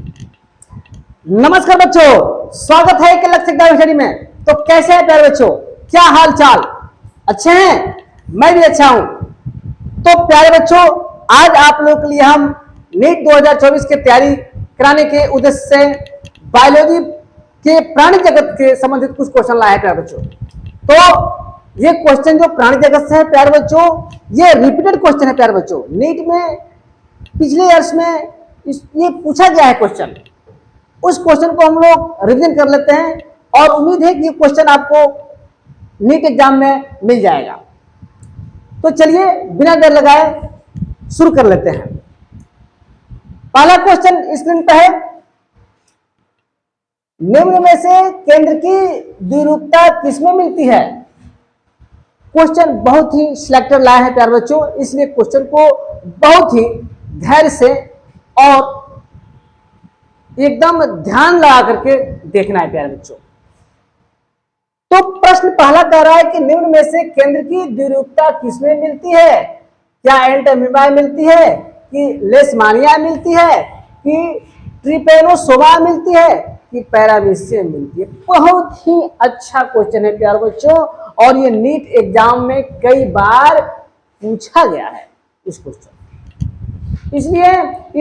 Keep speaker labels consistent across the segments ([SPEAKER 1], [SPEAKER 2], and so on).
[SPEAKER 1] नमस्कार बच्चों, स्वागत है एक अलग से स्टडी में। तो कैसे हैं प्यारे बच्चों, क्या हाल चाल? अच्छे हैं? मैं भी अच्छा हूं। तो प्यारे बच्चों, आज आप लोगों के लिए हम नीट 2024 की तैयारी कराने के उद्देश्य से बायोलॉजी के प्राणी जगत के संबंधित कुछ क्वेश्चन लाए हैं प्यारे बच्चों। तो ये क्वेश्चन जो प्राणी जगत से है प्यारे बच्चों, ये रिपीटेड क्वेश्चन है प्यारे बच्चों। नीट में पिछले ईयर्स में ये पूछा गया है क्वेश्चन। उस क्वेश्चन को हम लोग रिवीजन कर लेते हैं और उम्मीद है कि ये क्वेश्चन आपको नीट एग्जाम में मिल जाएगा। तो चलिए बिना देर लगाए शुरू कर लेते हैं। पहला क्वेश्चन स्क्रीन पर है, निम्न में से केंद्र की द्विरूपता किसमें मिलती है? क्वेश्चन बहुत ही सिलेक्टेड लाए हैं प्यारे बच्चों, इसलिए क्वेश्चन को बहुत ही धैर्य से और एकदम ध्यान लगा करके देखना है प्यारे बच्चों। तो प्रश्न पहला कह रहा है कि निम्न में से केंद्र की द्विरूपता किसमें मिलती है? क्या एंटमीबा मिलती है, कि लेशमानिया मिलती है, कि ट्रिपेनोसोमा मिलती है, कि पैरामीशियम मिलती है? बहुत ही अच्छा क्वेश्चन है प्यारे बच्चों, और ये नीट एग्जाम में कई बार पूछा गया है इस क्वेश्चन। इसलिए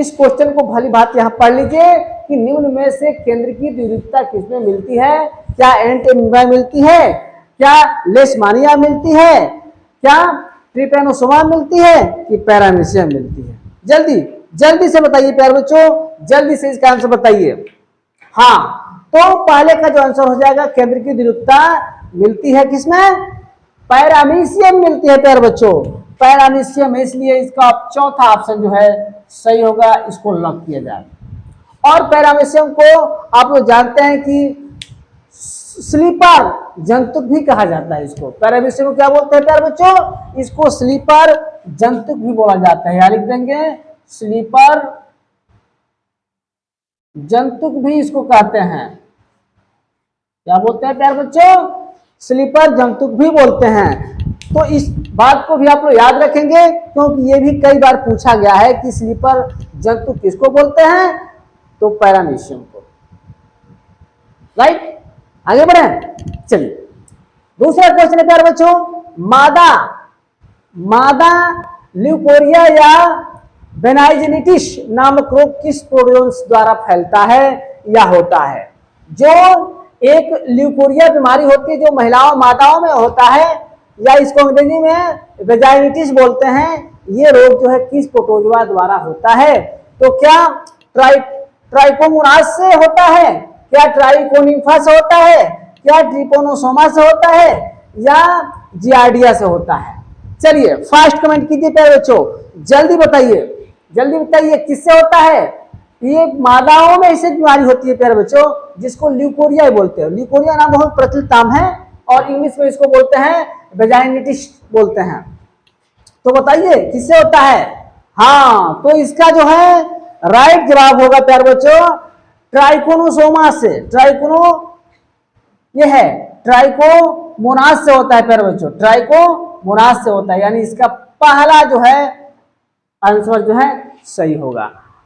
[SPEAKER 1] इस क्वेश्चन को भली बात यहां पढ़ लीजिए कि निम्न में से केंद्र की द्विरूपता किसमें मिलती है? क्या एंटमीबा मिलती है, क्या लेशमानिया मिलती है, क्या ट्रिपेनोसोमा मिलती है, कि पैरामीशियम मिलती है? जल्दी जल्दी से बताइए प्यारे बच्चों, जल्दी से इसका आंसर बताइए। हाँ, तो पहले का जो आंसर हो जाएगा, केंद्र की द्विरूपता मिलती है किसमें? पैरामीशियम मिलती है प्यारे बच्चों, पैरामीशियम। इसलिए इसका चौथा ऑप्शन जो है सही होगा, इसको लॉक किया जाए। और पैरामीशियम को आप लोग जानते हैं कि स्लीपर जंतुक भी कहा जाता है। इसको पैरामीशियम को क्या बोलते हैं प्यारे बच्चों? इसको स्लीपर जंतुक भी बोला जाता है। या लिख देंगे स्लीपर जंतुक भी इसको कहते हैं। क्या बोलते हैं प्यारे बच्चों? स्लीपर जंतुक भी बोलते हैं। तो इस बात को भी आप लोग याद रखेंगे, क्योंकि ये भी कई बार पूछा गया है कि स्लीपर जंतुक किसको बोलते हैं? तो पैरामीशियम को। राइट, आगे बढ़े। चलिए दूसरा क्वेश्चन है प्यारे बच्चों, मादा ल्यूकोरिया या बेनाइजेनिटिस नामक रोग किस प्रोटोजोन्स द्वारा फैलता है या होता है? जो एक ल्यूकोरिया बीमारी होती है जो महिलाओं माताओं में होता है, या इसको अंग्रेजी में वेजाइनिटिस बोलते हैं, ये रोग जो है किस प्रोटोजोआ द्वारा होता है? तो क्या ट्राइकोमोनास से होता है, क्या ट्राइकोनिम्फा से होता है, क्या ट्रिपोनोसोमा से होता है, या जियार्डिया से होता है? चलिए फास्ट कमेंट कीजिए प्यारे बच्चों, जल्दी बताइए, जल्दी बताइए किससे होता है? ये मादाओं में ऐसी बीमारी होती है प्यारे बच्चों जिसको ल्यूकोरिया बोलते हैं। ल्यूकोरिया नाम बहुत प्रचलित नाम है और इंग्लिश में इसको बोलते हैं वेजाइनिटिस बोलते हैं। तो बताइए किससे होता है? हाँ, तो इसका जो है राइट जवाब होगा प्यारे बच्चों ट्राइकोनोसोमा से। ये है ट्राइकोमोनास से होता है प्यारे बच्चों, ट्राइकोमोनास से होता है। यानी इसका पहला जो है आंसर जो है सही होगा,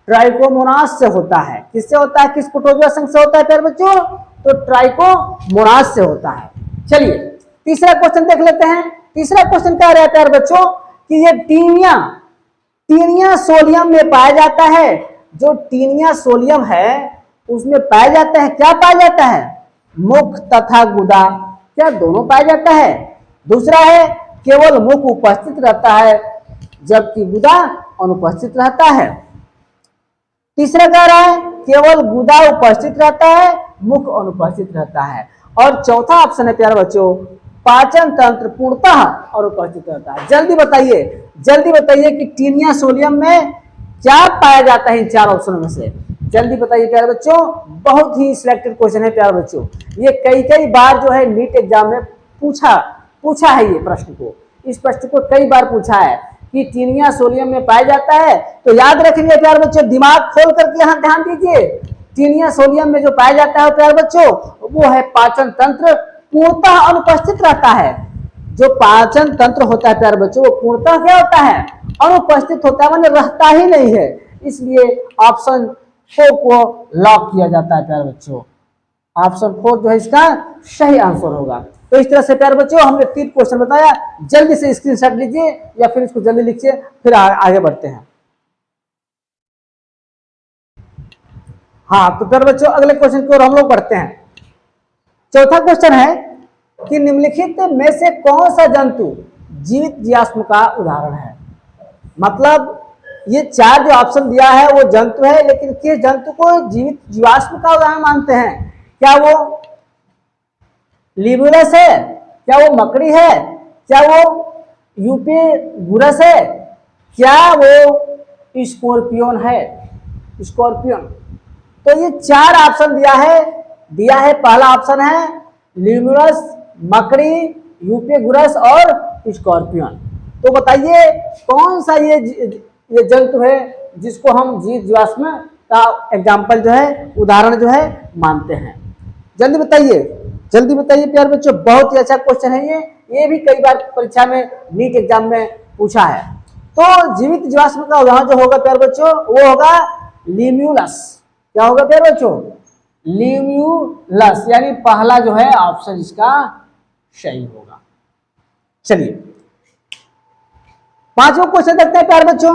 [SPEAKER 1] ट्राइकोमोनास से होता है। किससे होता है, किस प्रोटोजोआ संघ से होता है प्यारे बच्चों? तो ट्राइकोमोनास से होता है। चलिए तीसरा क्वेश्चन देख लेते हैं। तीसरा क्वेश्चन कह रहा है प्यारे बच्चों कि ये टीनिया सोलियम में पाया जाता है। जो टीनिया सोलियम है उसमें पाया जाता है, क्या पाया जाता है? मुख तथा गुदा, क्या दोनों पाया जाता है? दूसरा है केवल मुख उपस्थित रहता है जबकि गुदा अनुपस्थित रहता है। तीसरा कह रहा है केवल गुदा उपस्थित रहता है, मुख अनुपस्थित रहता है। और चौथा ऑप्शन है प्यारे बच्चों पाचन तंत्र पूर्णतः अनुपस्थित रहता है। जल्दी बताइए कि टीनिया सोलियम में क्या पाया जाता है इन चार ऑप्शनों में से? जल्दी बताइए प्यारे बच्चों, बहुत ही सिलेक्टेड क्वेश्चन है प्यारे बच्चों। ये कई बार जो है नीट एग्जाम में पूछा है ये प्रश्न को। इस प्रश्न को कई बार पूछा है कि टीनिया सोलियम में पाया जाता है। तो याद रखेंगे प्यारे बच्चों, दिमाग खोल करके यहाँ ध्यान दीजिए। टीनिया सोलियम में जो पाया जाता है प्यारे बच्चों वो है पाचन तंत्र पूर्णतः अनुपस्थित रहता है। जो पाचन तंत्र होता है प्यारे बच्चों वो पूर्णतः क्या होता है? अनुपस्थित होता है, माने रहता ही नहीं है। इसलिए ऑप्शन 4 को लॉक किया जाता है प्यारे बच्चों। ऑप्शन 4 जो है इसका सही आंसर होगा। तो इस तरह से प्यारे बच्चों हमने 3 क्वेश्चन बताया, जल्दी से स्क्रीनशॉट लीजिए या फिर इसको जल्दी लिखिए, फिर आगे बढ़ते हैं। हाँ, तो प्यारे बच्चों अगले क्वेश्चन की ओर हम लोग बढ़ते हैं। चौथा क्वेश्चन है कि निम्नलिखित में से कौन सा जंतु जीवित जीवाश्म का उदाहरण है। मतलब ये 4 जो ऑप्शन दिया है वो जंतु है, लेकिन किस जंतु को जीवित जीवाश्म का उदाहरण मानते हैं? क्या वो लिबुलस है, क्या वो मकड़ी है, क्या वो यूपीगुरस है, क्या वो स्कॉर्पियन है? स्कॉर्पियन। तो ये 4 ऑप्शन दिया है। पहला ऑप्शन है लिबुलस, मकड़ी, यूपीगुरस और स्कॉर्पियन। तो बताइए कौन सा ये जंतु है जिसको हम जीवित जीवाश्म का एग्जाम्पल जो है, उदाहरण जो है मानते हैं। जल्दी बताइए, जल्दी बताइए प्यारे बच्चों, बहुत ही अच्छा क्वेश्चन है ये भी कई बार परीक्षा में नीट एग्जाम में पूछा है। तो जीवित जीवाश्म का उदाहरण जो होगा प्यारे बच्चों वो होगा लिम्यूलस। क्या होगा प्यारे बच्चों? लिम्यूलस, यानी पहला जो है ऑप्शन इसका सही होगा। चलिए 5वां क्वेश्चन देखते हैं प्यारे बच्चों।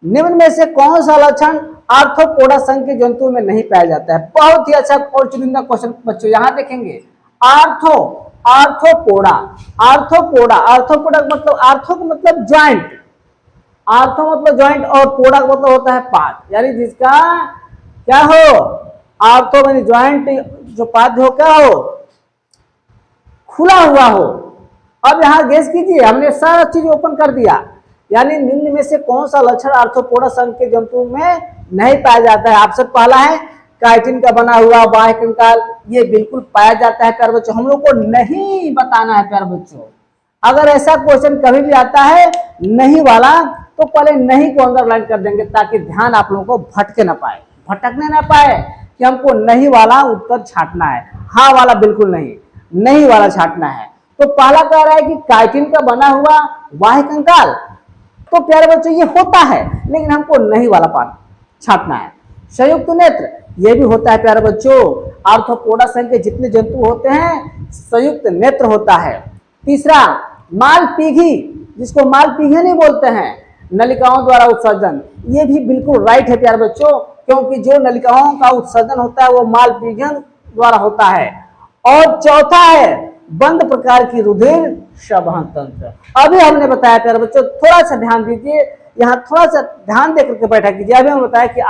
[SPEAKER 1] निम्न में से कौन सा लक्षण आर्थ्रोपोडा संघ के जंतुओं में नहीं पाया जाता है? बहुत ही अच्छा और चुनिंदा क्वेश्चन बच्चों, यहां देखेंगे आर्थ्रोपोडा मतलब आर्थो का मतलब ज्वाइंट, आर्थो मतलब ज्वाइंट और पोडा का मतलब होता है पाद, यानी जिसका क्या हो, आर्थो यानी ज्वाइंट, जो पाद हो क्या हो, खुला हुआ हो। अब यहां गेस कीजिए, हमने सारा चीज ओपन कर दिया, यानी निम्न में से कौन सा लक्षण आर्थ्रोपोडा संघ के जंतुओं में नहीं पाया जाता है? ऑप्शन पहला है काइटिन का बना हुआ बाह्य कंकाल, ये बिल्कुल पाया जाता है प्यारे बच्चों, हम लोग को नहीं बताना है प्यारे बच्चों। अगर ऐसा क्वेश्चन कभी भी आता है नहीं वाला, तो पहले नहीं को अंडरलाइन कर देंगे ताकि ध्यान आप लोगों को भटकने ना पाए कि हमको नहीं वाला उत्तर छांटना है, हाँ वाला बिल्कुल नहीं वाला छांटना है। तो पहला कह रहा है कि काइटिन का बना हुआ बाह्य कंकाल, तो प्यारे बच्चों ये होता है, लेकिन हमको नहीं वाला पार्ट छांटना है। संयुक्त नेत्र, ये भी होता है प्यारे बच्चों, आर्थ्रोपोडा संघ के जितने जंतु होते हैं संयुक्त नेत्र होता है। तीसरा मालपीघी, जिसको मालपीघी नहीं बोलते हैं, नलिकाओं द्वारा उत्सर्जन, ये भी बिल्कुल राइट है प्यारे बच्चों, क्योंकि जो नलिकाओं का उत्सर्जन होता है वो मालपीघन द्वारा होता है। और चौथा है बंद प्रकार की रुधिर संवहन तंत्र। अभी हमने बताया प्यारे बच्चों, थोड़ा सा ध्यान दीजिए, यहाँ थोड़ा सा ध्यान देकर के बैठा कीजिए। अभी हमने बताया कि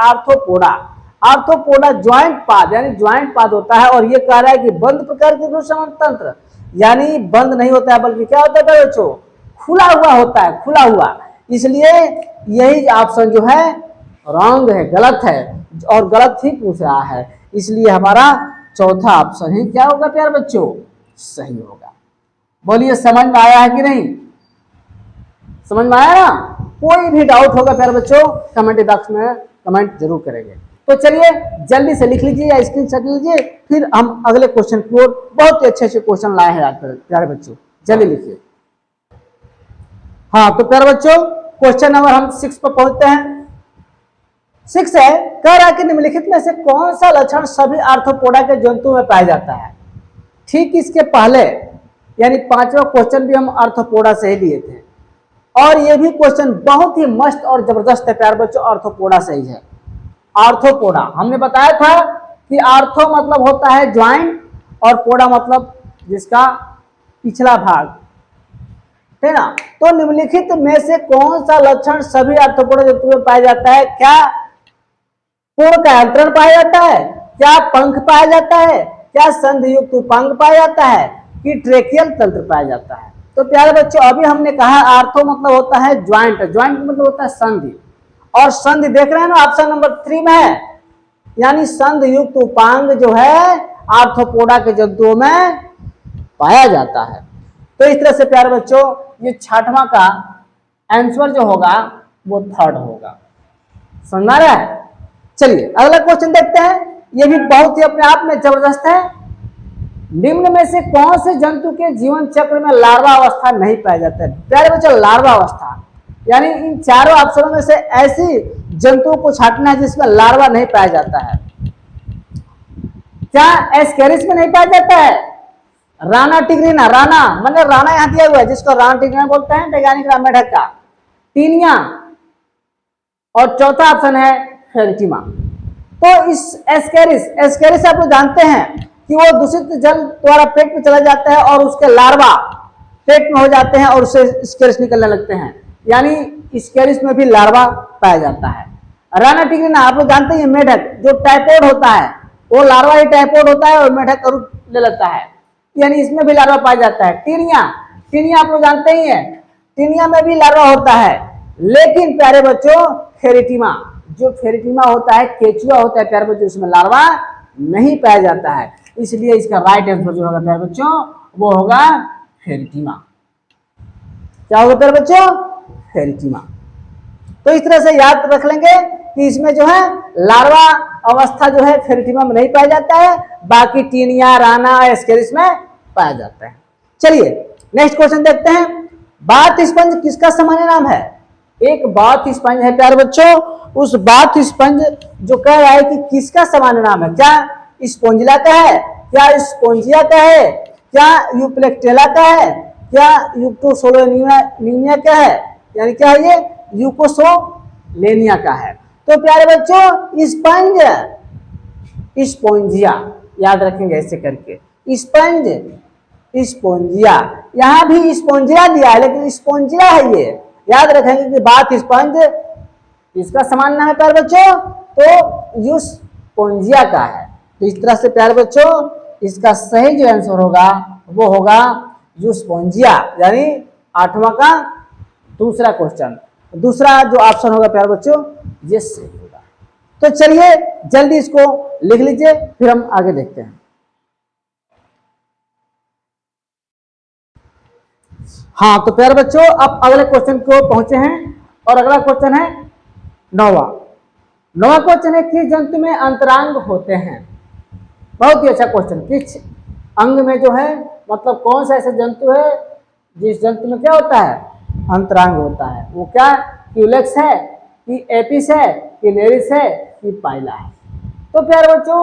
[SPEAKER 1] आर्थ्रोपोडा ज्वाइंट पाद, यानी ज्वाइंट पाद होता है, और ये कह रहा है कि बंद प्रकार की रुधिर संवहन तंत्र, यानी बंद नहीं होता है बल्कि क्या होता है प्यारे बच्चों, खुला हुआ होता है, खुला हुआ। इसलिए यही ऑप्शन जो है रॉन्ग है, गलत है, और गलत ही पूछ रहा है, इसलिए हमारा चौथा ऑप्शन ही क्या होगा प्यारे बच्चों, सही होगा। बोलिए समझ में आया है कि नहीं? समझ में आया ना? कोई भी डाउट होगा प्यारे बच्चों कमेंट बॉक्स में कमेंट जरूर करेंगे। तो चलिए जल्दी से लिख लीजिए या स्क्रीनशॉट लीजिए, फिर हम अगले क्वेश्चन की ओर, बहुत ही अच्छे क्वेश्चन लाए हैं आज प्यारे बच्चों, जल्दी लिखिए। हाँ, तो प्यारे बच्चों क्वेश्चन नंबर हम 6 पर पहुंचते हैं। 6 है, कह रहा है कि निम्नलिखित में से कौन सा लक्षण सभी आर्थ्रोपोडा के जंतुओं में पाया जाता है? ठीक इसके पहले यानी 5वां क्वेश्चन भी हम आर्थ्रोपोडा से ही लिए थे, और ये भी क्वेश्चन बहुत ही मस्त और जबरदस्त है प्यारे बच्चों, आर्थ्रोपोडा से ही है। आर्थ्रोपोडा हमने बताया था कि आर्थो मतलब होता है ज्वाइंट, और पोडा मतलब जिसका पिछला भाग, है ना? तो निम्नलिखित में से कौन सा लक्षण सभी आर्थ्रोपोडा जंतुओं में पाया जाता है? क्या पूर्ण कायांतरण पाया जाता है, क्या पंख पाया जाता है, क्या संधियुक्त उपांग पाया जाता है, कि ट्रेकियल तंत्र पाया जाता है? तो प्यारे बच्चों अभी हमने कहा आर्थो मतलब होता है ज्वाइंट, ज्वाइंट मतलब होता है संधि, और संधि देख रहे हैं ना ऑप्शन नंबर 3 में है, यानी संधियुक्त उपांग जो है आर्थ्रोपोडा के जंतुओं में पाया जाता है। तो इस तरह से प्यारे बच्चों ये 6वां का आंसर जो होगा वो 3rd होगा। समझ आ रहा है? चलिए अगला क्वेश्चन देखते हैं, ये भी बहुत ही अपने आप में जबरदस्त है। निम्न में से कौन से जंतु के जीवन चक्र में लार्वा अवस्था नहीं पाया जाता है? प्यारे बच्चों लार्वा अवस्था, यानी इन चारों ऑप्शनों में से ऐसी जंतुओं को छांटना है जिसमें लार्वा नहीं पाया जाता है? क्या एस्केरिस में नहीं पाया जाता है? राना टिग्रिना, राना मैंने राना यहां दिया हुआ है जिसको राना टिग्रिना बोलते हैं वैज्ञानिक नाम मेढक का। टीनिया और चौथा ऑप्शन है फेरिटिमा। तो इस एस्केरिस, एस्केरिस आप लोग जानते हैं कि वो दूषित जल द्वारा पेट में चला जाता है और उसके लार्वा पेट में हो जाते हैं और उससे स्केरिस निकलने लगते हैं, यानी स्केरिस में भी लार्वा पाया जाता है। राना टिग्रिना आप लोग जानते हैं मेढक जो टाइफॉइड होता है, वो लार्वा ही टाइफॉइड होता है और मेढक का रूप ले लेता है, यानी इसमें भी लार्वा पाया जाता है। टीनिया, टीनिया आप लोग जानते ही हैं, टीनिया में भी लार्वा होता है। लेकिन प्यारे बच्चों फेरिटिमा, जो फेरिटिमा होता है, केचुआ होता है प्यारे बच्चों, उसमें लार्वा नहीं पाया जाता है, इसलिए इसका राइट आंसर जो होगा प्यारे बच्चों वो होगा फेरिटिमा। क्या होगा प्यारे बच्चों? फेरिटिमा। तो इस तरह से याद रख लेंगे कि इसमें जो है लार्वा अवस्था जो है फेरिटिमा में नहीं पाया जाता है, बाकी टीनिया, राना, एस्केरिस में पाया जाता है। चलिए नेक्स्ट क्वेश्चन देखते हैं। बाथ स्पंज किसका सामान्य नाम है? एक बाथ स्पंज है प्यारे बच्चों, उस बाथ स्पंज जो कह रहा है कि किसका सामान्य नाम है, क्या स्पोंजिला का है, क्या स्पोंजिया का है, क्या यूप्लेक्टेला का है, क्या यूक्टोसोलेनिया का है, यानी क्या है ये यूकोसोलेनिया का है। तो प्यारे बच्चों स्पंज, स्पोंजिया याद रखेंगे ऐसे करके, स्पंज स्पोंजिया, यहां भी स्पोंजिया दिया है लेकिन स्पोंजिया है ये, याद रखेंगे कि बाथ स्पंज इसका समान नाम है प्यारे बच्चों, तो यूस्पोंजिया का है। तो इस तरह से प्यारे बच्चों इसका सही जो आंसर होगा वो होगा यूस्पोंजिया, यानी 8वां का दूसरा क्वेश्चन, दूसरा जो ऑप्शन होगा प्यारे बच्चों ये सही होगा। तो चलिए जल्दी इसको लिख लीजिए, फिर हम आगे देखते हैं। हाँ तो प्यारे बच्चों अब अगले क्वेश्चन को पहुंचे हैं और अगला क्वेश्चन है 9वां क्वेश्चन है किस जंतु में अंतरांग होते हैं? बहुत ही अच्छा क्वेश्चन। किस अंग में जो है, मतलब कौन सा ऐसा जंतु है जिस जंतु में क्या होता है? अंतरांग होता है। वो क्या क्यूलेक्स है कि एपिस है कि नेरिस है कि पाइला है? तो प्यारे बच्चों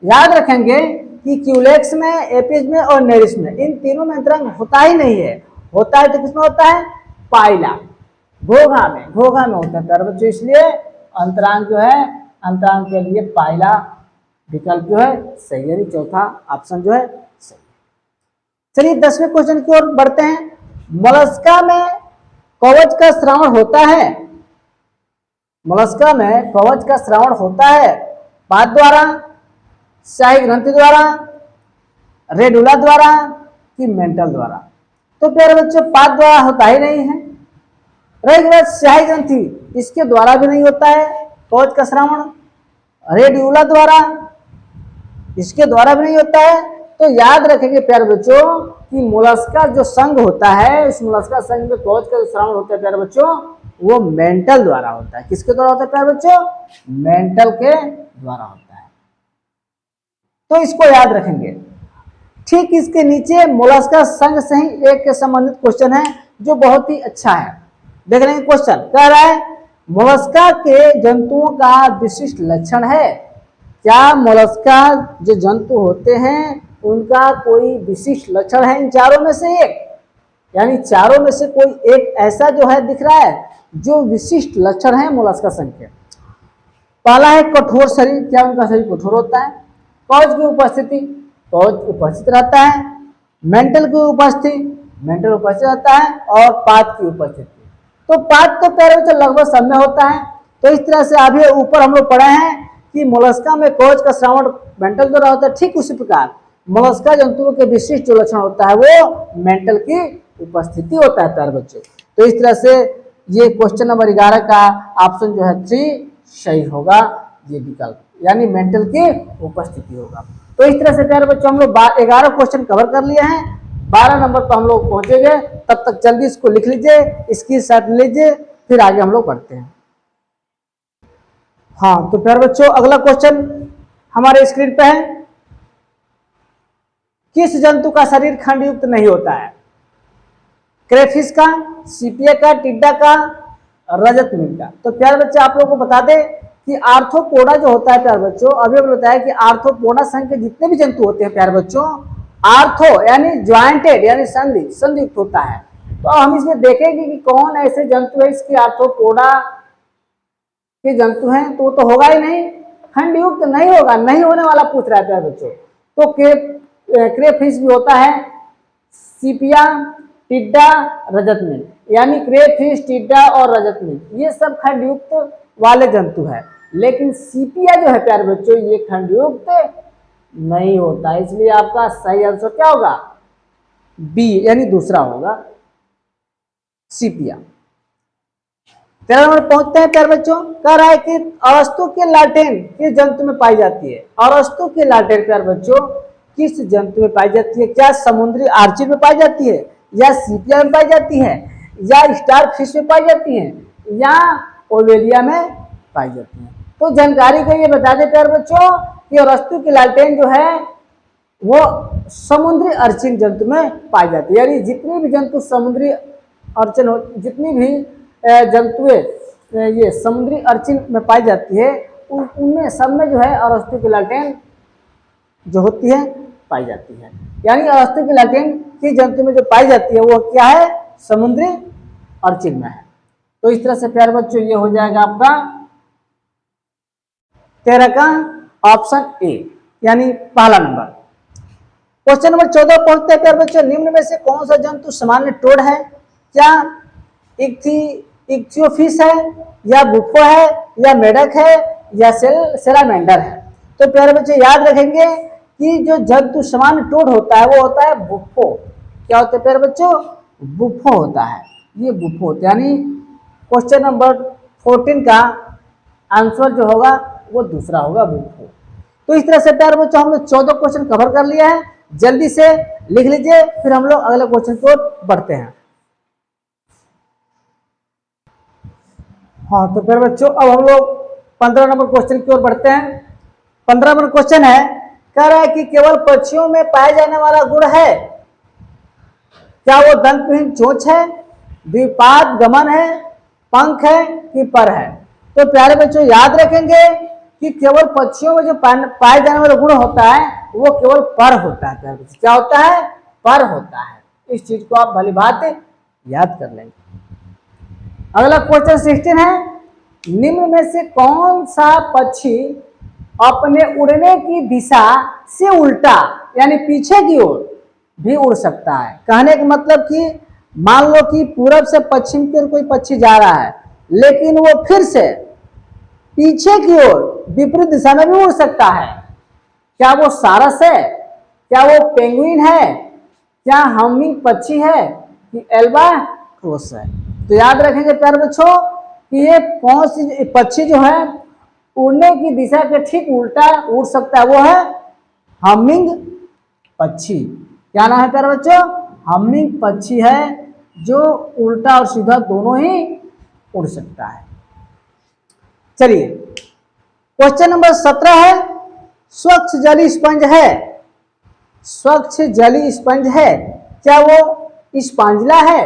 [SPEAKER 1] याद रखेंगे कि क्यूलेक्स में, एपिस में और नेरिस में, इन तीनों में अंतरांग होता ही नहीं है। होता है तो किसमें होता है? पाइला, घोघा में, घोघा में होता है प्यारे बच्चों, इसलिए अंतरांग जो है, अंतरांग के लिए पाइला विकल्प जो है सही है, चौथा ऑप्शन जो है सही। चलिए 10वें क्वेश्चन की ओर बढ़ते हैं। मोलस्का में कवच का श्रावण होता है? मोलस्का में कवच का श्रावण होता है पाद द्वारा, शाही ग्रंथि द्वारा, रेडुला द्वारा कि मेंटल द्वारा? तो प्यारे बच्चों पाद द्वारा होता ही नहीं है। रही बात शाही ग्रंथि, इसके द्वारा भी नहीं होता है कवच का श्रावण। रेडुला द्वारा, इसके द्वारा भी नहीं होता है। तो याद रखेंगे प्यारे बच्चों कि मोलस्का जो संघ होता है, इस मोलस्का संघ में कवच का श्रावण होता है प्यारे बच्चों वो मेंटल द्वारा होता है। किसके द्वारा होता है प्यारे बच्चों? मेंटल के द्वारा होता है। तो इसको याद रखेंगे। ठीक इसके नीचे मोलस्का संघ से ही एक संबंधित क्वेश्चन है जो बहुत ही अच्छा है। देख लेंगे क्वेश्चन कह रहा है मोलस्का के जंतुओं का विशिष्ट लक्षण है? क्या मोलस्का जो जंतु होते हैं उनका कोई विशिष्ट लक्षण है इन चारों में से एक, यानी चारों में से कोई एक ऐसा जो है दिख रहा है जो विशिष्ट लक्षण है मोलस्का संघ के? पहला है कठोर शरीर, क्या उनका शरीर कठोर होता है? कवच की उपस्थिति, कवच उपस्थित रहता है। मेंटल की उपस्थिति, मेंटल उपस्थित रहता है। और पाद की उपस्थिति, तो पाद तो प्यारे बच्चों लगभग सब में होता है। तो इस तरह से अभी ऊपर हम लोग पढ़े हैं कि मोलस्का में कवच का श्रावण मेंटल द्वारा होता है, ठीक उसी प्रकार मोलस्का जंतुओं के विशिष्ट जो लक्षण होता है वो मेंटल की उपस्थिति होता है प्यारे बच्चों। तो इस तरह से ये क्वेश्चन नंबर 11 का ऑप्शन जो है 3 सही होगा, ये विकल्प, यानी मेंटल की उपस्थिति होगा। तो इस तरह से प्यारे बच्चों हम लोग 11 क्वेश्चन कवर कर लिए हैं, 12 नंबर पर हम लोग पहुंचेंगे। तब तक जल्दी इसको लिख लीजिए, इसकी शॉट लीजिए, फिर आगे हम लोग बढ़ते हैं। हाँ तो प्यारे बच्चों अगला क्वेश्चन हमारे स्क्रीन पे है, किस जंतु का शरीर खंडयुक्त नहीं होता है? क्रेफिश का, सीपिया का, टिड्डा का, रजत मिलता। तो प्यारे बच्चे आप लोगों को बता दें कि आर्थ्रोपोडा जो होता है प्यारे बच्चों, अभी हमने बताया कि आर्थ्रोपोडा संघ के जितने भी जंतु होते हैं प्यारे बच्चों, आर्थो यानी ज्वाइंटेड यानी संधियुक्त होता है। तो हम इसमें देखेंगे कि कौन ऐसे जंतु है इसकी आर्थ्रोपोडा के जंतु हैं, तो वो तो होगा ही नहीं, खंडयुक्त नहीं होगा, नहीं होने वाला पूछ रहा है प्यारे बच्चों। तो क्रेफिश भी होता है, सीपिया, टिड्डा, रजत मिल, यानी क्रेफिश, टिड्डा और रजत मिल ये सब खंडयुक्त वाले जंतु है। लेकिन सीपिया जो है प्यारे बच्चों ये खंडयुक्त नहीं होता, इसलिए आपका सही आंसर क्या होगा? बी यानी दूसरा होगा, सीपिया। 13 नंबर पहुंचते हैं प्यारे बच्चों। कह रहा है कि अरस्तु के लाटेन किस जंतु में पाई जाती है? अरस्तु के लाटेन प्यारे बच्चों किस जंतु में पाई जाती है? क्या समुद्री आर्चिन में पाई जाती है, या सीपिया में पाई जाती है, या स्टार फिश में पाई जाती है, या ओवेलिया में पाई जाती है? तो जानकारी को ये बता दें प्यारे बच्चों कि अरस्तु की लालटेन जो है वो समुद्री अर्चिन जंतु में पाई जाती है। यानी जितनी भी जंतु समुद्री अर्चिन हो, जितनी भी जंतुएं ये समुद्री अर्चिन में पाई जाती है उनमें सब में जो है अरस्तु की लालटेन जो होती है पाई जाती है। यानी अरस्तु की लालटेन की जंतु में जो पाई जाती है वो क्या है? समुद्री अर्चिन में है। तो इस तरह से प्यारे बच्चों ये हो जाएगा आपका 13 का ऑप्शन ए यानी पहला नंबर। क्वेश्चन नंबर 14 पहुंचते हैं प्यारे बच्चों। निम्न में से कौन सा जंतु सामान्य टोड है? क्या इक्थियोफिश है, या बुफो है, या मेढक है, या सेलामेंडर है? तो प्यारे बच्चों याद रखेंगे कि जो जंतु सामान्य टोड होता है वो होता है बुफो। क्या होता है प्यारे बच्चों? बुफो होता है, ये बुफो होता है। यानी क्वेश्चन नंबर 14 का आंसर जो होगा वो दूसरा होगा, बुफो। तो इस तरह से प्यारे बच्चों हम लोग 14 क्वेश्चन कवर कर लिया है। जल्दी से लिख लीजिए, फिर हम लोग अगले क्वेश्चन की ओर बढ़ते हैं। हाँ तो फिर बच्चों अब हम लोग 15 नंबर क्वेश्चन की ओर बढ़ते हैं। 15 नंबर क्वेश्चन है, कह रहा है कि केवल पक्षियों में पाए जाने वाला गुण है, क्या वो दंतविहीन चोंच है, द्विपाद गमन है, पंख है कि पर है? तो प्यारे बच्चों याद रखेंगे कि केवल पक्षियों में जो पाए जाने वाला गुण होता है वो केवल पर होता है। क्या होता है? पर होता है। इस चीज को आप भली बात याद कर लेंगे। अगला क्वेश्चन 16 है, निम्न में से कौन सा पक्षी अपने उड़ने की दिशा से उल्टा यानी पीछे की ओर भी उड़ सकता है? कहने का मतलब कि मान लो कि पूरब से पश्चिम की ओर कोई पक्षी जा रहा है, लेकिन वो फिर से पीछे की ओर विपरीत दिशा में भी उड़ सकता है। क्या वो सारस है, क्या वो पेंगुइन है, क्या हमिंग पक्षी है कि एल्बाट्रोस है? तो याद रखेंगे प्यारे बच्चों कि ये कौन सी पक्षी जो है उड़ने की दिशा के ठीक उल्टा उड़ सकता है, वो है हमिंग पक्षी। क्या नाम है प्यारे बच्चों? हमिंग पक्षी है जो उल्टा और सीधा दोनों ही उड़ सकता है। चलिए क्वेश्चन नंबर 17 है, स्वच्छ जली स्पंज है, स्वच्छ जली स्पंज है, क्या वो स्पंजिला है,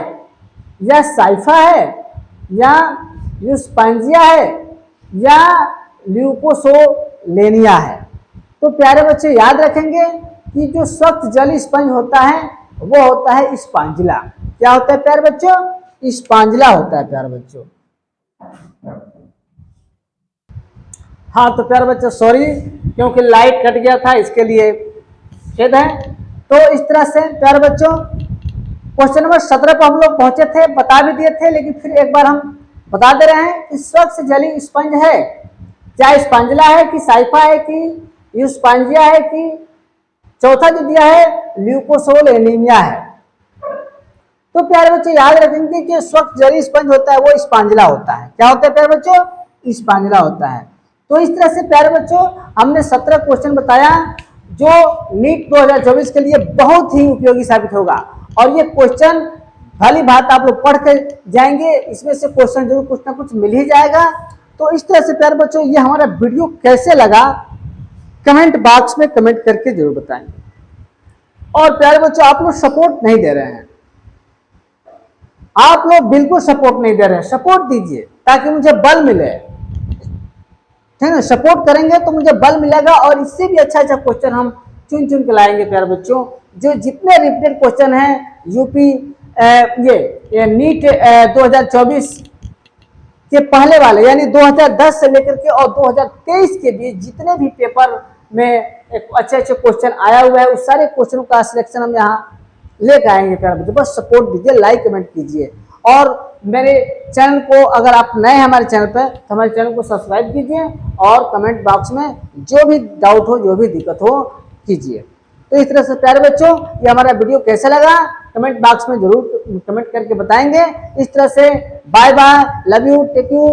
[SPEAKER 1] या साइफा है, या यूस्पांजिया है, या ल्यूकोसोलेनिया है? तो प्यारे बच्चे याद रखेंगे कि जो स्वच्छ जली स्पंज होता है वो होता है स्पंजिला। क्या होता है प्यारे बच्चों? स्पंजिला होता है प्यारे बच्चों। हाँ तो प्यारे बच्चों सॉरी क्योंकि लाइट कट गया था इसके लिए खेद है। तो इस तरह से प्यारे बच्चों क्वेश्चन नंबर 17 पर हम लोग पहुंचे थे, बता भी दिए थे, लेकिन फिर एक बार हम बता दे रहे हैं कि स्वच्छ जली स्पंज है, क्या स्पंजिला है कि साइफा है कि यूस्पांजिया है कि चौथा जो दिया है ल्यूकोसोलेनिया है? तो प्यारे बच्चों याद रखेंगे कि स्वच्छ जली स्पंज होता है वो स्पंजिला होता है। क्या होता है प्यारे बच्चों? स्पंजिला होता है। तो इस तरह से प्यारे बच्चों हमने 17 क्वेश्चन बताया जो नीट 2024 के लिए बहुत ही उपयोगी साबित होगा। और ये क्वेश्चन भली बात आप लोग पढ़ के जाएंगे, इसमें से क्वेश्चन जरूर कुछ ना कुछ मिल ही जाएगा। तो इस तरह से प्यारे बच्चों ये हमारा वीडियो कैसे लगा कमेंट बॉक्स में कमेंट करके जरूर बताएंगे। और प्यारे बच्चों आप लोग सपोर्ट नहीं दे रहे हैं, आप लोग बिल्कुल सपोर्ट नहीं दे रहे हैं, सपोर्ट दीजिए। ताकि मुझे बल मिले, ठीक है ना। सपोर्ट करेंगे तो मुझे बल मिलेगा और इससे भी अच्छा अच्छा क्वेश्चन हम चुन चुन के लाएंगे प्यारे बच्चों। जो जितने रिपीटेड क्वेश्चन हैं यूपी ये नीट 2024 के पहले वाले यानी 2010 से लेकर के और 2023 के बीच जितने भी पेपर में अच्छे अच्छे क्वेश्चन आया हुआ है उस सारे क्वेश्चनों का सिलेक्शन हम यहाँ लेकर आएंगे प्यारे बच्चों। बस सपोर्ट दीजिए, लाइक कमेंट कीजिए और मेरे चैनल को अगर आप नए हैं हमारे चैनल पर तो हमारे चैनल को सब्सक्राइब कीजिए और कमेंट बॉक्स में जो भी डाउट हो जो भी दिक्कत हो कीजिए। तो इस तरह से प्यारे बच्चों ये हमारा वीडियो कैसा लगा कमेंट बॉक्स में जरूर कमेंट करके बताएंगे। इस तरह से bye bye, love you, take you.